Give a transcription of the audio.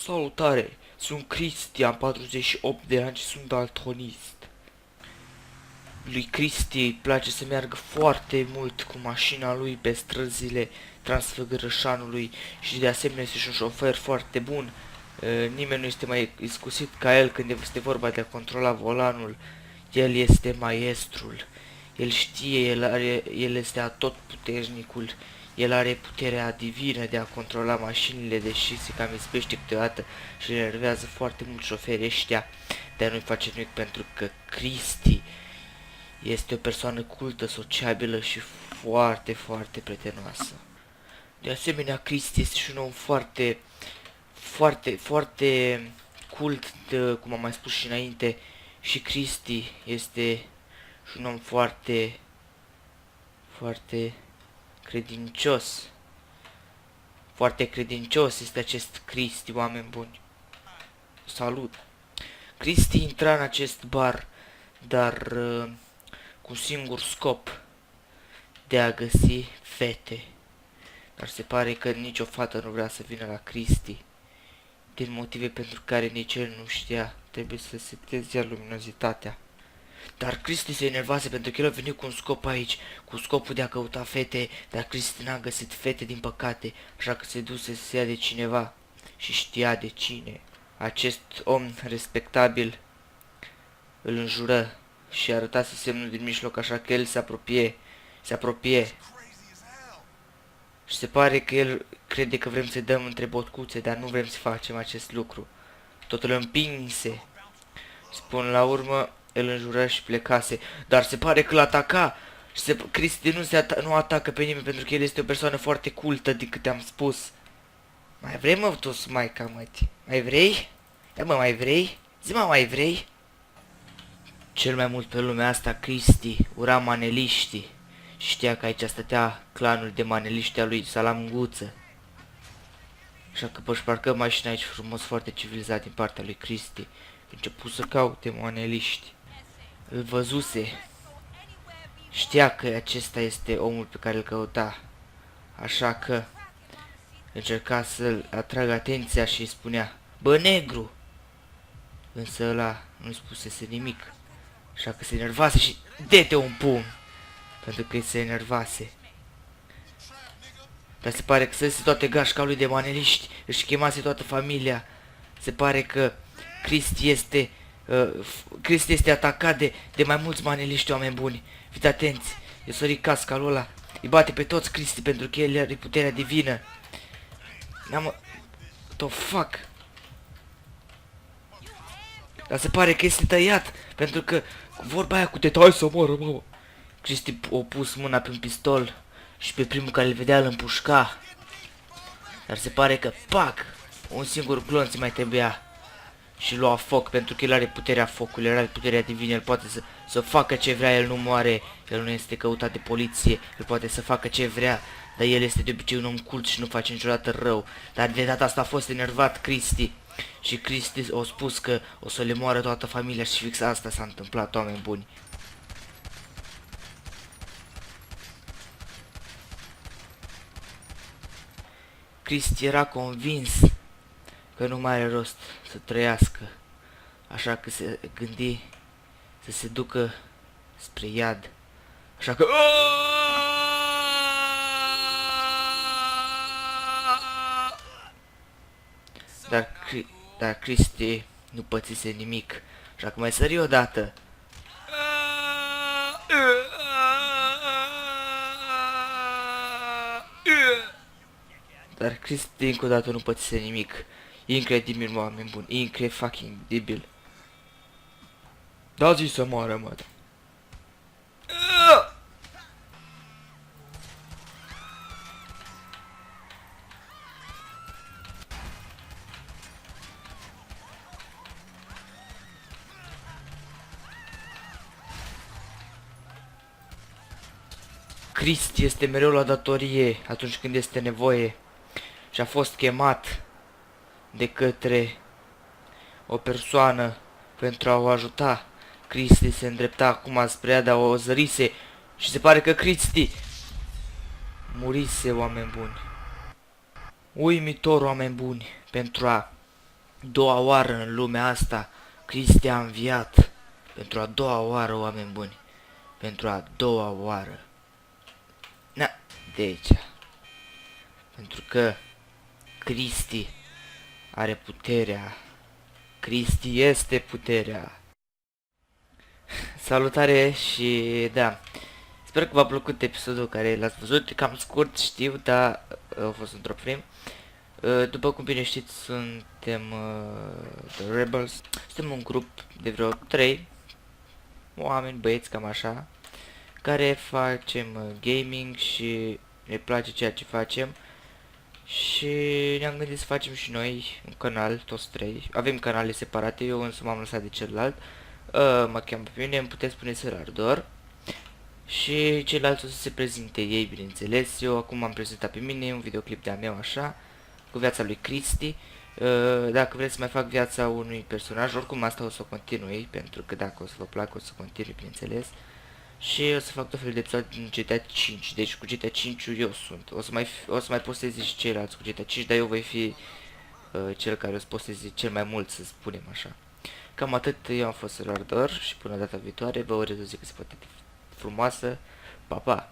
Salutare! Sunt Cristi, am 48 de ani și sunt daltonist. Lui Cristi îi place să meargă foarte mult cu mașina lui pe străzile Transfăgărășanului și de asemenea este și un șofer foarte bun. Nimeni nu este mai iscusit ca el când este vorba de a controla volanul. El este maestrul. El știe, el este atotputernicul. El are puterea divină de a controla mașinile, deși se cam ispește câteodată și le enervează foarte mult șoferii ăștia, dar nu-i face nimic pentru că Cristi este o persoană cultă, sociabilă și foarte, foarte prietenoasă. De asemenea, Cristi este și un om foarte, foarte cult, cum am mai spus și înainte, și Cristi este și un om foarte credincios. Foarte credincios este acest Cristi, oameni buni. Salut! Cristi intra în acest bar, dar cu un singur scop, de a găsi fete. Dar se pare că nicio fată nu vrea să vină la Cristi, din motive pentru care nici el nu știa, trebuie să seteze luminozitatea. Dar Cristi se enervase pentru că el a venit cu un scop aici, cu scopul de a căuta fete, dar Cristi n-a găsit fete din păcate, așa că se duse să se ia de cineva și știa de cine. Acest om respectabil îl înjură și arătase semnul din mijloc, așa că el se apropie. Și se pare că el crede că vrem să dăm între botcuțe, dar nu vrem să facem acest lucru. Totul împinse. Spun la urmă, el înjură și plecase, dar se pare că l-ataca. Și Cristi nu atacă pe nimeni pentru că el este o persoană foarte cultă, din câte am spus. Mai vrei, mă, tu, maica, măti? Mai vrei? Da, mă, mai vrei? Zi-mă, mai vrei? Cel mai mult pe lumea asta, Cristi ura maneliștii. Știa că aici stătea clanul de maneliști a lui Salamguță. Așa că își parcă mașina aici frumos, foarte civilizat din partea lui Cristi. Început să caute maneliști. Îl văzuse. Știa că acesta este omul pe care îl căuta. Așa că încerca să-l atragă atenția și îi spunea: "Bă, negru!" Însă ăla nu-i spusese nimic. Așa că se enervase și dete un pumn. Pentru că se enervase. Dar se pare că săse toate gașca lui de maneliști, își chemase toată familia. Se pare că Cristi este atacat de mai mulți maneliști, oameni buni. Fiți atenți, e sărit casca lui ăla, îi bate pe toți Cristi pentru că el are puterea divină. The fuck? Dar se pare că este tăiat, pentru că vorba aia cu te tai să moară, mamă. Cristi a pus mâna pe un pistol și pe primul care îl vedea îl împușca. Dar se pare că, pac, un singur glonț mai trebuia. Și lua foc, pentru că el are puterea focului, el are puterea divină, el poate să facă ce vrea, el nu moare, el nu este căutat de poliție, el poate să facă ce vrea, dar el este de obicei un om cult și nu face niciodată rău. Dar de data asta a fost enervat Cristi și Cristi a spus că o să le moară toată familia și fix asta s-a întâmplat, oameni buni. Cristi era convins că nu mai are rost să trăiască, așa că se gândi să se ducă spre iad. Așa că... Dar Cristi nu pățise nimic, așa că mai sări odată. Dar Cristi încă o dată nu pățise nimic. Incredibil, oameni buni, incredibil. Da, zi să moară, mă. Cristi este mereu la datorie atunci când este nevoie și a fost chemat de către o persoană pentru a o ajuta. Cristi se îndrepta acum spre ea, dar o zărise și se pare că Cristi murise, oameni buni. Uimitor, oameni buni, pentru a doua oară în lumea asta, Cristi a înviat. Pentru a doua oară, oameni buni. Pentru a doua oară. Na, de aici. Pentru că Cristi are puterea. Cristi este puterea. Salutare și da. Sper că v-a plăcut episodul care l-ați văzut. Cam scurt, știu, dar a fost un drop frame. După cum bine știți, suntem The Rebels. Suntem un grup de vreo 3 oameni, băieți, cam așa, care facem gaming și ne place ceea ce facem. Și ne-am gândit să facem și noi un canal, toți 3. Avem canale separate, eu însă m-am lăsat de celălalt. Mă cheamă pe mine, îmi puteți spune Sărardor. Și ceilalți o să se prezinte ei, bineînțeles. Eu acum am prezentat pe mine, un videoclip de-a meu așa, cu viața lui Cristi. Dacă vreți să mai fac viața unui personaj, oricum asta o să o continui, pentru că dacă o să vă placă, o să continui, bineînțeles. Și o să fac tot felul de episoade din GTA 5, deci cu GTA 5 eu sunt. O să mai posteze și ceilalți cu GTA 5, dar eu voi fi cel care o să posteze cel mai mult, să spunem așa. Cam atât, eu am fost Sărardor și până data viitoare vă urez o zi cât se poate frumoasă. Pa, pa!